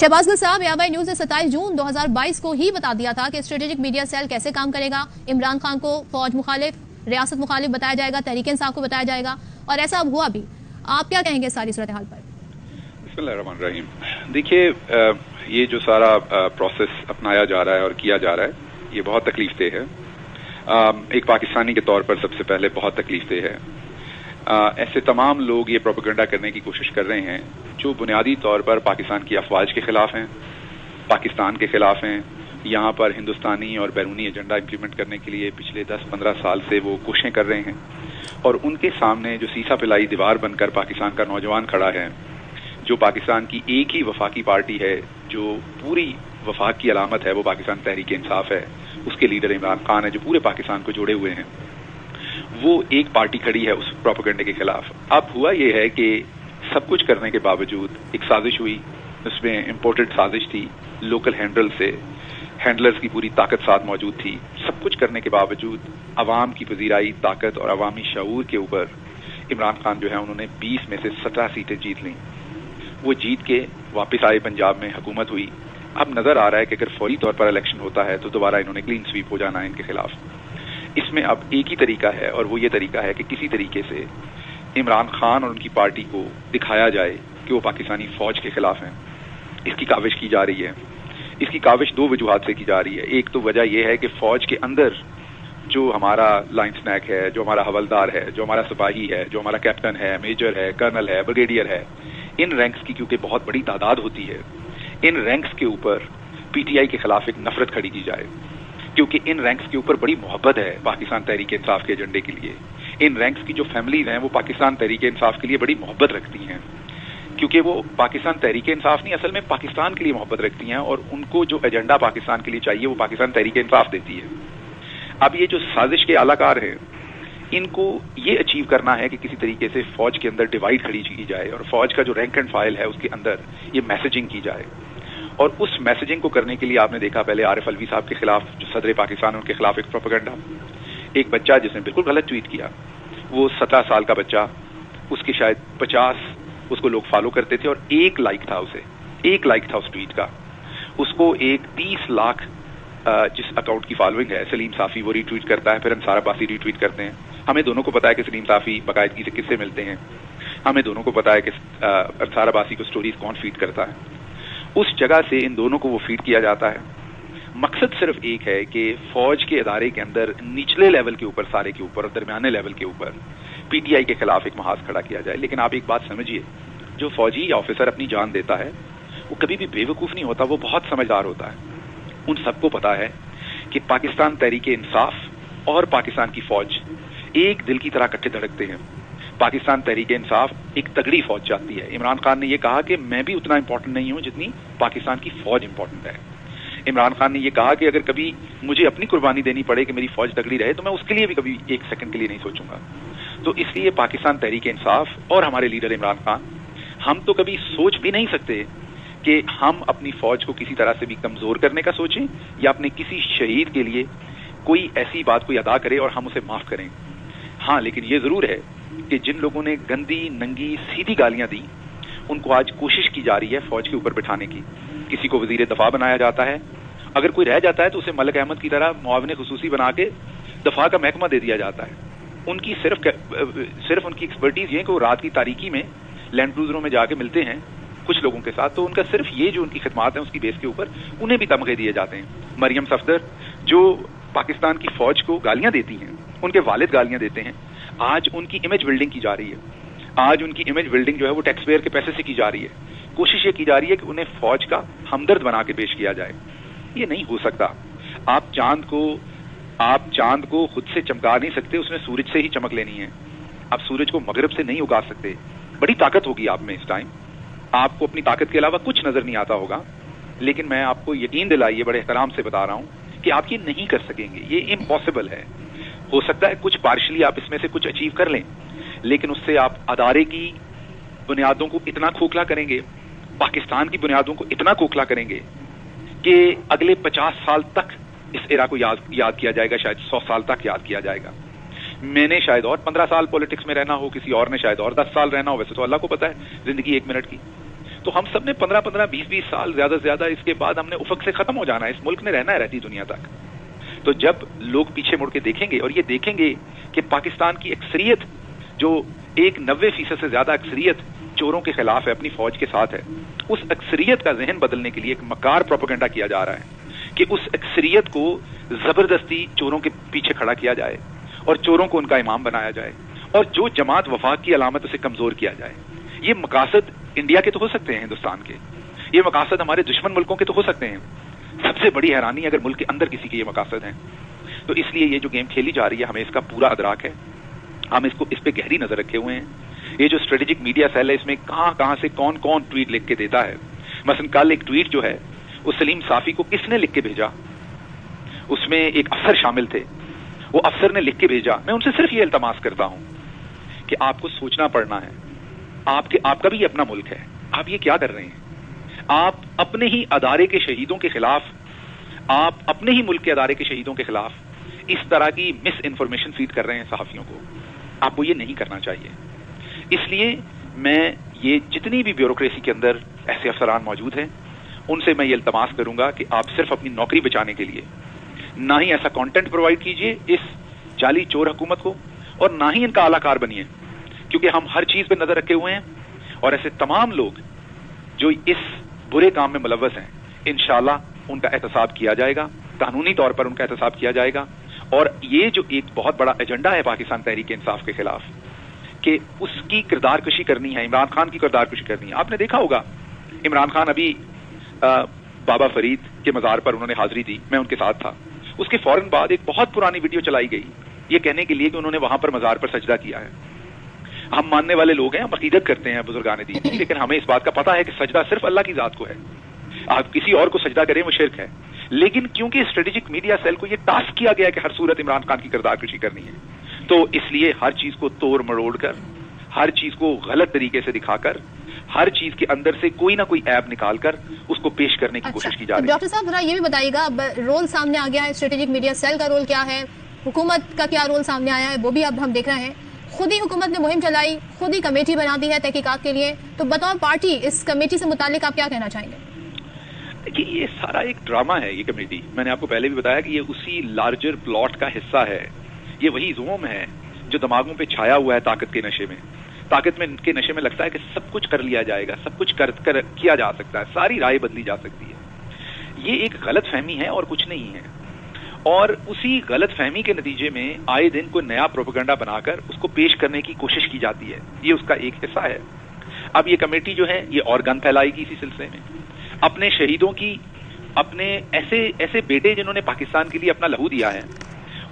शहबाज साहब, याबाई न्यूज ने 27 जून 2022 को ही बता दिया था कि स्ट्रेटेजिक मीडिया सेल कैसे काम करेगा। इमरान खान को फौज मुखालिफ, रियासत मुखालिफ बताया जाएगा, तहरीक इंसाफ को बताया जाएगा, और ऐसा अब हुआ भी। आप क्या कहेंगे सारी सूरत हाल पर? बिस्मिल्लाहिर्रहमानिर्रहीम। देखिए, ये जो सारा प्रोसेस अपनाया जा रहा है और किया जा रहा है, ये बहुत तकलीफ देह है। एक पाकिस्तानी के तौर पर सबसे पहले बहुत तकलीफ देह है। ऐसे तमाम लोग ये प्रोपेगेंडा करने की कोशिश कर रहे हैं जो बुनियादी तौर पर पाकिस्तान की अफवाज के खिलाफ हैं, पाकिस्तान के खिलाफ हैं। यहाँ पर हिंदुस्तानी और बैरूनी एजेंडा इम्प्लीमेंट करने के लिए पिछले 10-15 साल से वो कोशिशें कर रहे हैं, और उनके सामने जो सीसा पिलाई दीवार बनकर पाकिस्तान का नौजवान खड़ा है, जो पाकिस्तान की एक ही वफाकी पार्टी है, जो पूरी वफाक की अलामत है, वो पाकिस्तान तहरीक इंसाफ है, उसके लीडर इमरान खान है जो पूरे पाकिस्तान को जोड़े हुए हैं, वो एक पार्टी खड़ी है उस प्रोपेगेंडे के खिलाफ। अब हुआ ये है कि सब कुछ करने के बावजूद एक साजिश हुई, उसमें इम्पोर्टेड साजिश थी, लोकल हैंडलर्स की पूरी ताकत साथ मौजूद थी। सब कुछ करने के बावजूद अवाम की पजीराई, ताकत और अवामी शऊर के ऊपर इमरान खान जो है उन्होंने 20 में से 17 सीटें जीत लीं। वो जीत के वापस आए, पंजाब में हुकूमत हुई। अब नजर आ रहा है कि अगर फौरी तौर पर इलेक्शन होता है तो दोबारा इन्होंने क्लीन स्वीप हो जाना है इनके खिलाफ। इसमें अब एक ही तरीका है, और वो ये तरीका है कि किसी तरीके से इमरान खान और उनकी पार्टी को दिखाया जाए कि वो पाकिस्तानी फौज के खिलाफ हैं। इसकी काविश की जा रही है। इसकी काविश दो वजूहात से की जा रही है। एक तो वजह यह है कि फौज के अंदर जो हमारा लाइन स्नैक है, जो हमारा हवलदार है, जो हमारा सिपाही है, जो हमारा कैप्टन है, मेजर है, कर्नल है, ब्रिगेडियर है, इन रैंक्स की क्योंकि बहुत बड़ी तादाद होती है, इन रैंक्स के ऊपर पीटीआई के खिलाफ एक नफरत खड़ी की जाए, क्योंकि इन रैंक्स के ऊपर बड़ी मोहब्बत है पाकिस्तान तहरीक इंसाफ के एजेंडे के लिए। इन रैंक्स की जो फैमिलीज हैं वो पाकिस्तान तहरीक इंसाफ के लिए बड़ी मोहब्बत रखती हैं, क्योंकि वो पाकिस्तान तहरीक इंसाफ नहीं, असल में पाकिस्तान के लिए मोहब्बत रखती हैं, और उनको जो एजेंडा पाकिस्तान के लिए चाहिए वो पाकिस्तान तहरीक इंसाफ देती है। अब ये जो साजिश के आलाकार हैं, इनको ये अचीव करना है कि किसी तरीके से फौज के अंदर डिवाइड खड़ी की जाए, और फौज का जो रैंक एंड फाइल है उसके अंदर ये मैसेजिंग की जाए। और उस मैसेजिंग को करने के लिए आपने देखा पहले आरिफ अलवी साहब के खिलाफ, जो सदर पाकिस्तान, उनके खिलाफ एक प्रोपेगेंडा, एक बच्चा जिसने बिल्कुल गलत ट्वीट किया, वो 17 साल का बच्चा, उसके शायद 50 उसको लोग फॉलो करते थे, और 1 लाइक था उसे, 1 लाइक था उस ट्वीट का। उसको एक 30 लाख जिस अकाउंट की फॉलोइंग है, सलीम साफी, वो रीट्वीट करता है, फिर अंसार अब्बासी रीट्वीट करते हैं। हमें दोनों को पता है कि सलीम साफी बाकायदगी से किससे मिलते हैं, हमें दोनों को पता है कि अंसार अब्बासी को स्टोरीज कौन फीड करता है। उस जगह से इन दोनों को वो फीड किया जाता है। मकसद सिर्फ एक है कि फौज के अदारे के अंदर निचले लेवल के ऊपर, सारे के ऊपर और दरमियाने लेवल के ऊपर पीटीआई के खिलाफ एक महाज खड़ा किया जाए। लेकिन आप एक बात समझिए, जो फौजी ऑफिसर अपनी जान देता है वो कभी भी बेवकूफ नहीं होता, वो बहुत समझदार होता है। उन सबको पता है कि पाकिस्तान तहरीक इंसाफ और पाकिस्तान की फौज एक दिल की तरह इकट्ठे धड़कते हैं। पाकिस्तान तहरीक इंसाफ एक तगड़ी फौज चाहती है। इमरान खान ने यह कहा कि मैं भी उतना इंपॉर्टेंट नहीं हूं जितनी पाकिस्तान की फौज इंपॉर्टेंट है। इमरान खान ने यह कहा कि अगर कभी मुझे अपनी कुर्बानी देनी पड़े कि मेरी फौज तगड़ी रहे तो मैं उसके लिए भी कभी एक सेकंड के लिए नहीं सोचूंगा। तो इसलिए पाकिस्तान तहरीक इंसाफ और हमारे लीडर इमरान खान, हम तो कभी सोच भी नहीं सकते कि हम अपनी फौज को किसी तरह से भी कमजोर करने का सोचें, या अपने किसी शहीद के लिए कोई ऐसी बात कोई अदा करे और हम उसे माफ करें। हाँ, लेकिन ये जरूर है कि जिन लोगों ने गंदी, नंगी, सीधी गालियां दी, उनको आज कोशिश की जा रही है फौज के ऊपर बिठाने की। किसी को वजीर दफा बनाया जाता है, अगर कोई रह जाता है तो उसे मलिक अहमद की तरह मुआविन खुसूसी बना के दफा का महकमा दे दिया जाता है। उनकी सिर्फ उनकी एक्सपर्टीज ये है कि वो रात की तारीकी में लैंड क्रूजरों में जाके मिलते हैं कुछ लोगों के साथ, तो उनका सिर्फ ये जो उनकी खिदमात है उसकी बेस के ऊपर उन्हें भी तमगे दिए जाते हैं। मरियम सफदर जो पाकिस्तान की फौज को गालियां देती हैं, उनके वालिद गालियां देते हैं, आज उनकी इमेज बिल्डिंग की जा रही है। आज उनकी इमेज बिल्डिंग जो है वो टैक्स पेयर के पैसे से की जा रही है। कोशिश ये की जा रही है कि उन्हें फौज का हमदर्द बना के पेश किया जाए। ये नहीं हो सकता। आप चांद को खुद से चमका नहीं सकते, उसमें सूरज से ही चमक लेनी है। आप सूरज को मगरब से नहीं उगा सकते। बड़ी ताकत होगी आप में इस टाइम, आपको अपनी ताकत के अलावा कुछ नजर नहीं आता होगा, लेकिन मैं आपको यकीन दिलाइए, बड़े एहतराम से बता रहा हूं कि आप ये नहीं कर सकेंगे। ये इम्पॉसिबल है। हो सकता है कुछ पार्शली आप इसमें से कुछ अचीव कर लें, लेकिन उससे आप अदारे की बुनियादों को इतना खोखला करेंगे, पाकिस्तान की बुनियादों को इतना खोखला करेंगे कि अगले 50 साल तक इस एरा को याद किया जाएगा, शायद 100 साल तक याद किया जाएगा। मैंने शायद और 15 साल पॉलिटिक्स में रहना हो, किसी और ने शायद और 10 साल रहना हो, वैसे तो अल्लाह को पता है जिंदगी 1 मिनट की। तो हम सब ने 15-15, 20-20 साल ज्यादा से ज्यादा इसके बाद हमने उफक से खत्म हो जाना है, इस मुल्क में रहना है रहती दुनिया तक। तो जब लोग पीछे मुड़ के देखेंगे और ये देखेंगे कि पाकिस्तान की अक्सरियत जो एक 90% से ज्यादा अक्सरियत चोरों के खिलाफ है, अपनी फौज के साथ है, उस अक्सरियत का जहन बदलने के लिए एक मकार प्रोपेगेंडा किया जा रहा है कि उस अक्सरियत को जबरदस्ती चोरों के पीछे खड़ा किया जाए और चोरों को उनका इमाम बनाया जाए और जो जमात वफाक की अलामत उसे कमजोर किया जाए। ये मकासद इंडिया के तो हो सकते हैं, हिंदुस्तान के, ये मकासद हमारे दुश्मन मुल्कों के तो हो सकते हैं। सबसे बड़ी हैरानी अगर मुल्क के अंदर किसी के ये मकासद हैं। तो इसलिए ये जो गेम खेली जा रही है, हमें इसका पूरा अदराक है, हम इस पे गहरी नजर रखे हुए हैं। ये जो स्ट्रेटेजिक मीडिया सेल है, इसमें कहां से कौन कौन ट्वीट लिख के देता है। मसलन कल एक ट्वीट जो है वो सलीम साफी को किसने लिख के भेजा, उसमें एक अफसर शामिल थे, वो अफसर ने लिख के भेजा। मैं उनसे सिर्फ ये इल्तमास करता हूं कि आपको सोचना पड़ना है, आपका भी अपना मुल्क है, आप ये क्या कर रहे हैं? आप अपने ही अदारे के शहीदों के खिलाफ, आप अपने ही मुल्क के अदारे के शहीदों के खिलाफ इस तरह की मिस इन्फॉर्मेशन फीड कर रहे हैं सहाफियों को। आपको ये नहीं करना चाहिए। इसलिए मैं ये जितनी भी ब्यूरोक्रेसी के अंदर ऐसे अफसरान मौजूद हैं, उनसे मैं ये इल्तमास करूंगा कि आप सिर्फ अपनी नौकरी बचाने के लिए ना ही ऐसा कंटेंट प्रोवाइड कीजिए इस जाली चोर हुकूमत को, और ना ही इनका आलाकार बनिए, क्योंकि हम हर चीज पे नजर रखे हुए हैं और ऐसे तमाम लोग जो इस बुरे काम में मुलव्वस हैं, इंशाअल्लाह उनका एहतसाब किया जाएगा, कानूनी तौर पर उनका एहतसाब किया जाएगा। और ये जो एक बहुत बड़ा एजेंडा है पाकिस्तान तहरीक इंसाफ के खिलाफ कि उसकी किरदार कशी करनी है, इमरान खान की किरदार कशी करनी है। आपने देखा होगा इमरान खान अभी बाबा फरीद के मजार पर उन्होंने हाजिरी दी, मैं उनके साथ था। उसके फौरन बाद एक बहुत पुरानी वीडियो चलाई गई ये कहने के लिए कि उन्होंने वहां पर मजार पर सजदा किया है। हम मानने वाले लोग हैं, हम अकीदत करते हैं बुजुर्गाने दीन की, लेकिन हमें इस बात का पता है कि सजदा सिर्फ अल्लाह की जात को है। आप किसी और को सजदा करें वो शिर्क है। लेकिन क्योंकि स्ट्रेटेजिक मीडिया सेल को ये टास्क किया गया है कि हर सूरत इमरान खान की किरदार कशी करनी है, तो इसलिए हर चीज को तोड़ मरोड़ कर, हर चीज को गलत तरीके से दिखाकर, हर चीज के अंदर से कोई ना कोई ऐप निकालकर उसको पेश करने की कोशिश की जा रही है। डॉक्टर साहब, जरा ये भी बताइएगा, रोल सामने आ गया है, स्ट्रेटेजिक मीडिया सेल का रोल क्या है, हुकूमत का क्या रोल सामने आया है, वो भी अब हम देख रहे हैं। खुद ही हुकूमत ने मुहिम चलाई, खुद ही कमेटी बना दी है तहकीकात के लिए, तो बतौर पार्टी इस कमेटी से मुतालिक आप क्या कहना चाहेंगे? देखिए, ये सारा एक ड्रामा है। ये कमेटी, मैंने आपको पहले भी बताया कि ये उसी लार्जर प्लॉट का हिस्सा है। ये वही जोम है जो दिमागों पे छाया हुआ है ताकत के नशे में। ताकत में के नशे में लगता है कि सब कुछ कर लिया जाएगा, सब कुछ किया जा सकता है, सारी राय बदली जा सकती है। ये एक गलत फहमी है और कुछ नहीं है। और उसी गलत फहमी के नतीजे में आए दिन कोई नया प्रोपेगेंडा बनाकर उसको पेश करने की कोशिश की जाती है। ये उसका एक हिस्सा है। अब ये कमेटी जो है ये और गन फैलाएगी इसी सिलसिले में, अपने शहीदों की, अपने ऐसे बेटे जिन्होंने पाकिस्तान के लिए अपना लहू दिया है,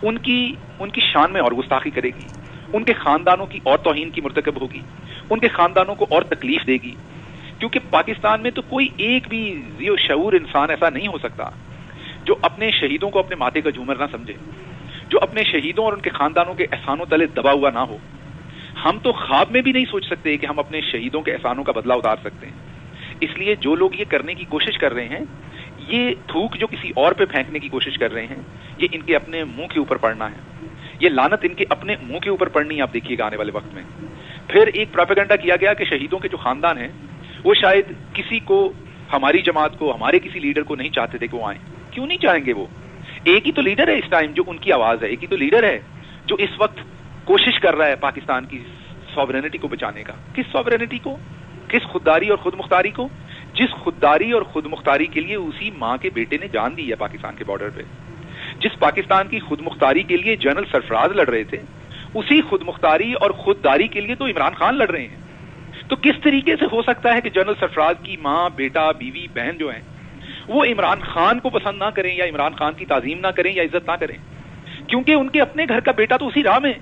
उनकी शान में और गुस्ताखी करेगी, उनके खानदानों की और तौहीन की मुर्तकब होगी, उनके खानदानों को और तकलीफ देगी। क्योंकि पाकिस्तान में तो कोई एक भी जियो शऊर इंसान ऐसा नहीं हो सकता जो अपने शहीदों को अपने माथे का झूमर ना समझे, जो अपने शहीदों और उनके खानदानों के एहसानों तले दबा हुआ ना हो। हम तो ख्वाब में भी नहीं सोच सकते कि हम अपने शहीदों के एहसानों का बदला उतार सकते हैं। इसलिए जो लोग ये करने की कोशिश कर रहे हैं, ये थूक जो किसी और पे फेंकने की कोशिश कर रहे हैं, ये इनके अपने मुंह के ऊपर पड़ना है। ये लानत इनके अपने मुंह के ऊपर पड़नी है। आप देखिएगा आने वाले वक्त में फिर एक प्रोपेगेंडा किया गया कि शहीदों के जो खानदान हैं वो शायद किसी को, हमारी जमात को, हमारे किसी लीडर को नहीं चाहते थे कि वो आए। क्यों नहीं चाहेंगे? वो एक ही तो लीडर है इस टाइम जो उनकी आवाज है, एक ही तो लीडर है जो इस वक्त कोशिश कर रहा है पाकिस्तान की सॉवरेनिटी को बचाने का। किस सॉवरेनिटी को? किस खुददारी और खुद मुख्तारी को? जिस खुददारी और खुद मुख्तारी के लिए उसी माँ के बेटे ने जान दी है पाकिस्तान के बॉर्डर पे, जिस पाकिस्तान की खुद मुख्तारी के लिए जनरल सरफराज लड़ रहे थे, उसी खुद मुख्तारी और खुददारी के लिए तो इमरान खान लड़ रहे हैं। तो किस तरीके से हो सकता है कि जनरल सरफराज की माँ, बेटा, बीवी, बहन जो है वो इमरान खान को पसंद ना करें या इमरान खान की ताजीम ना करें या इज्जत ना करें? क्योंकि उनके अपने घर का बेटा तो उसी राह में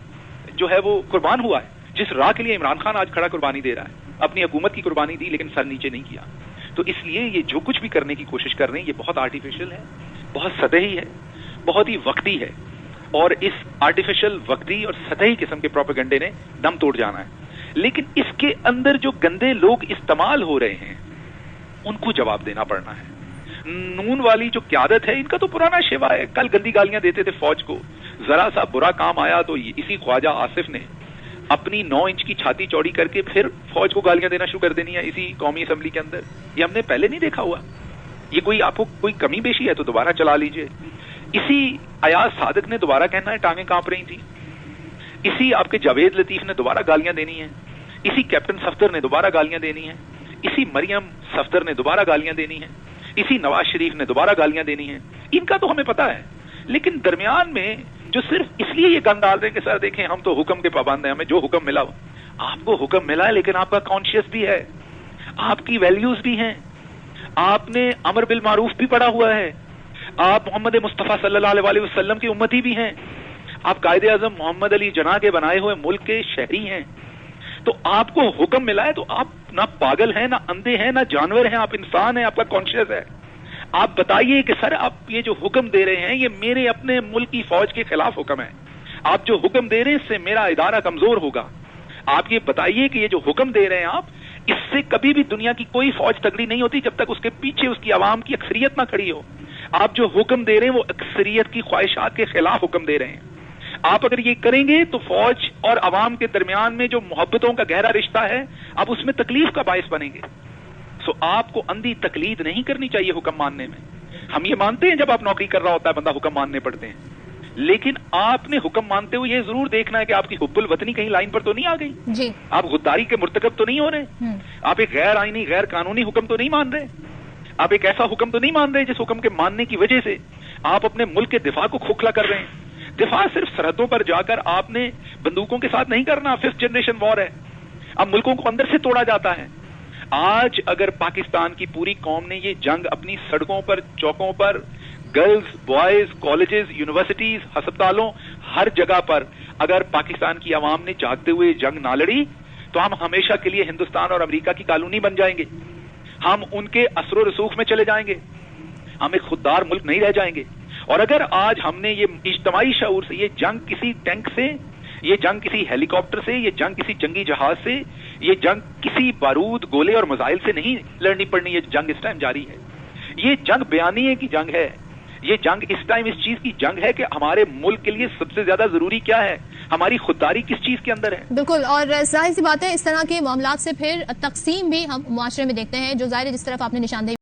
जो है वो कुर्बान हुआ है, जिस राह के लिए इमरान खान आज खड़ा कुर्बानी दे रहा है। अपनी हुकूमत की कुर्बानी दी लेकिन सर नीचे नहीं किया। तो इसलिए ये जो कुछ भी करने की कोशिश कर रहे हैं ये बहुत आर्टिफिशियल है, बहुत सतही है, बहुत ही वक्ती है। और इस आर्टिफिशियल, वक्ती और सतही किस्म के प्रोपेगेंडे ने दम तोड़ जाना है। लेकिन इसके अंदर जो गंदे लोग इस्तेमाल हो रहे हैं उनको जवाब देना पड़ना है। नून वाली जो क्यादत है इनका तो पुराना शेवा है। कल गंदी गालियां देते थे फौज को, जरा सा बुरा काम आया तो इसी ख्वाजा आसिफ ने अपनी 9 इंच की छाती चौड़ी करके फिर फौज को गालियां देना शुरू कर देनी है इसी कौमी असेंबली के अंदर। ये हमने पहले नहीं देखा हुआ। ये कोई आपको कोई कमी बेशी है तो दोबारा चला लीजिए। इसी अयाज सादिक ने दोबारा कहना है टांगें कांप रही थी। इसी आपके जावेद लतीफ ने दोबारा गालियां देनी है। इसी कैप्टन सफदर ने दोबारा गालियां देनी है। इसी मरियम सफदर ने दोबारा गालियां देनी है। इसी नवाज शरीफ ने दोबारा गालियां देनी है। इनका तो हमें पता है, लेकिन दरमियान में जो सिर्फ इसलिए ये गन डाल रहे हैं कि सर देखें हम तो हुक्म के पाबंद हैं, हमें जो हुक्म मिला हो। आपको हुक्म मिला है, लेकिन आपका कॉन्शियस भी है, आपकी वैल्यूज भी हैं, आपने अमर बिल मारूफ भी पढ़ा हुआ है, आप मोहम्मद मुस्तफा सल्लल्लाहु अलैहि वसल्लम की उम्मती भी हैं, आप कायदे आजम मोहम्मद अली जना के बनाए हुए मुल्क के शहरी हैं। तो आपको हुक्म मिला है तो आप ना पागल हैं, ना अंधे हैं, ना जानवर हैं, आप इंसान हैं, आपका कॉन्शियस है। आप बताइए कि सर आप ये जो हुक्म दे रहे हैं ये मेरे अपने मुल्क की फौज के खिलाफ हुक्म है। आप जो हुक्म दे रहे हैं इससे मेरा इदारा कमजोर होगा। आप ये बताइए कि ये जो हुक्म दे रहे हैं आप, इससे कभी भी दुनिया की कोई फौज तगड़ी नहीं होती जब तक उसके पीछे उसकी आवाम की अक्सरियत ना खड़ी हो। आप जो हुक्म दे रहे हैं वो अक्सरियत की ख्वाहिशात के खिलाफ हुक्म दे रहे हैं। आप अगर ये करेंगे तो फौज और अवाम के दरमियान में जो मोहब्बतों का गहरा रिश्ता है आप उसमें तकलीफ का बायस बनेंगे। सो आपको अंधी तकलीद नहीं करनी चाहिए हुक्म मानने में। हम ये मानते हैं जब आप नौकरी कर रहा होता है बंदा हुक्म मानने पड़ते हैं, लेकिन आपने हुक्म मानते हुए ये जरूर देखना है कि आपकी हुब्बुल वतनी कहीं लाइन पर तो नहीं आ गई जी। आप गुद्दारी के मुर्तकब तो नहीं हो रहे, आप एक गैर आईनी गैर कानूनी हुक्म तो नहीं मान रहे, आप एक ऐसा हुक्म तो नहीं मान रहे जिस हुक्म के मानने की वजह से आप अपने मुल्क के दिफा को खोखला कर रहे हैं। दिफा सिर्फ सरहदों पर जाकर आपने बंदूकों के साथ नहीं करना, 5th जनरेशन वॉर है। अब मुल्कों को अंदर से तोड़ा जाता है। आज अगर पाकिस्तान की पूरी कौम ने ये जंग अपनी सड़कों पर, चौकों पर, गर्ल्स, बॉयज, कॉलेजेस, यूनिवर्सिटीज, अस्पतालों, हर जगह पर अगर पाकिस्तान की आवाम ने जागते हुए जंग ना लड़ी तो हम हमेशा के लिए हिंदुस्तान और अमेरिका की कॉलोनी बन जाएंगे। हम उनके असरो रसूख में चले जाएंगे, हम एक खुददार मुल्क नहीं रह जाएंगे। और अगर आज हमने ये इज्तमाई शऊर से ये जंग किसी टैंक से, ये जंग किसी हेलीकॉप्टर से, ये जंग किसी जंगी जहाज से, ये जंग किसी बारूद, गोले और मिसाइल से नहीं लड़नी पड़नी, ये जंग इस टाइम जारी है। ये जंग बयानिए की जंग है। ये जंग इस टाइम इस चीज की जंग है कि हमारे मुल्क के लिए सबसे ज्यादा जरूरी क्या है, हमारी खुददारी किस चीज के अंदर है। बिल्कुल, और जाहिर सी बात है इस तरह के मामलात से फिर तकसीम भी हम मुआशरे में देखते हैं, जो जाहिर है जिस तरफ आपने निशानदेही